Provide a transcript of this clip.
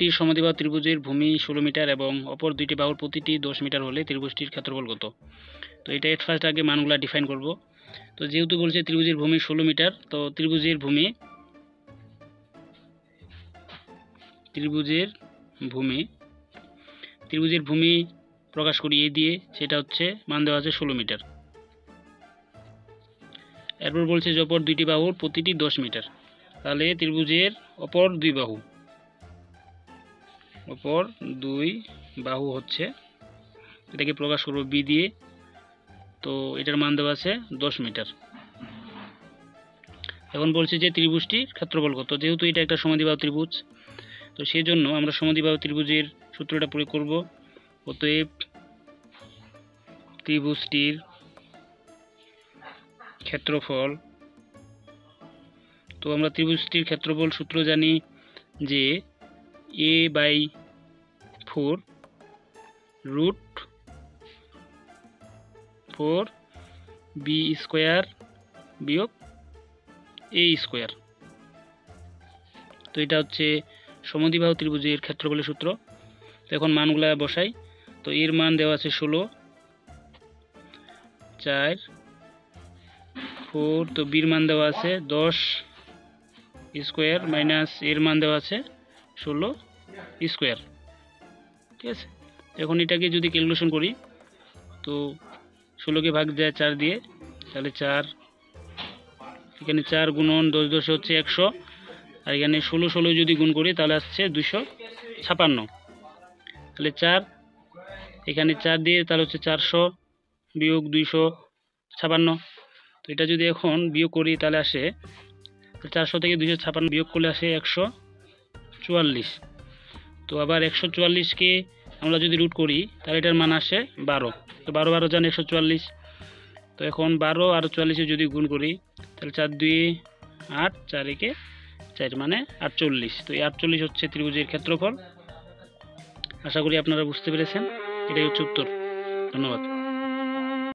একটি সমদ্বিবাহু ত্রিভুজের ভূমি 16 মিটার এবং অপর দুইটি বাহুর প্রতিটি 10 মিটার হলে ত্রিভুজটির ক্ষেত্রফল কত? তো এটা এট ফার্স্ট আগে মানগুলা ডিফাইন করব। তো যেহেতু বলছে ত্রিভুজের ভূমি 16 মিটার, তো ত্রিভুজের ভূমি প্রকাশ করি এ দিয়ে, সেটা হচ্ছে মান দেওয়া আছে 16 মিটার। এরপর বলছে যে অপর দুইটি বাহুর প্রতিটি 10 মিটার, তাহলে ত্রিভুজের অপর দুই বাহু হচ্ছে, এটাকে প্রকাশ করব বি দিয়ে। তো এটার মান দেওয়া আছে 10 মিটার। এখন বলছে যে ত্রিভুজটির ক্ষেত্রফল কত। যেহেতু এটা একটা সমদ্বিবাহু ত্রিভুজ, তো সেই জন্য আমরা সমদ্বিবাহু ত্রিভুজের সূত্রটা প্রয়োগ করব। অতএব ত্রিভুজটির ক্ষেত্রফল, তো আমরা ত্রিভুজটির ক্ষেত্রফল সূত্র জানি যে a/4 √4 b² বিয়োগ a²। তো এটা হচ্ছে সমদ্বিবাহু ত্রিভুজের ক্ষেত্রফলের সূত্র। তো এখন মানগুলা বসাই। তো এর মান দেওয়া আছে 16, 4, 4, তো বির মান দেওয়া আছে 10 স্কোয়ার মাইনাস এর মান দেওয়া আছে 16 স্কোয়ার। ঠিক আছে, এখন এটাকে যদি ক্যালকুলেশন করি, তো 16কে ভাগ যায় 4 দিয়ে, তাহলে 4, এখানে 4 গুণন 10 10 হচ্ছে 100, আর এখানে 16 16 যদি গুণ করি তাহলে আসছে 256। তাহলে 4, এখানে 4 দিয়ে তাহলে হচ্ছে 400 বিয়োগ 256। তো এটা যদি এখন বিয়োগ করি তাহলে আসে 400 থেকে 256 বিয়োগ করলে আসে 144। তো আবার 144কে আমরা যদি রুট করি তাহলে এটার মান আসে 12। তো 12 12 জান 144। তো এখন 12 আর 44 যদি গুণ করি তাহলে 4 2 8, 4 1 4 মানে 48। তো এই 48 হচ্ছে ত্রিভুজের ক্ষেত্রফল। আশা করি আপনারা বুঝতে পেরেছেন। এটাই হচ্ছে উত্তর। ধন্যবাদ।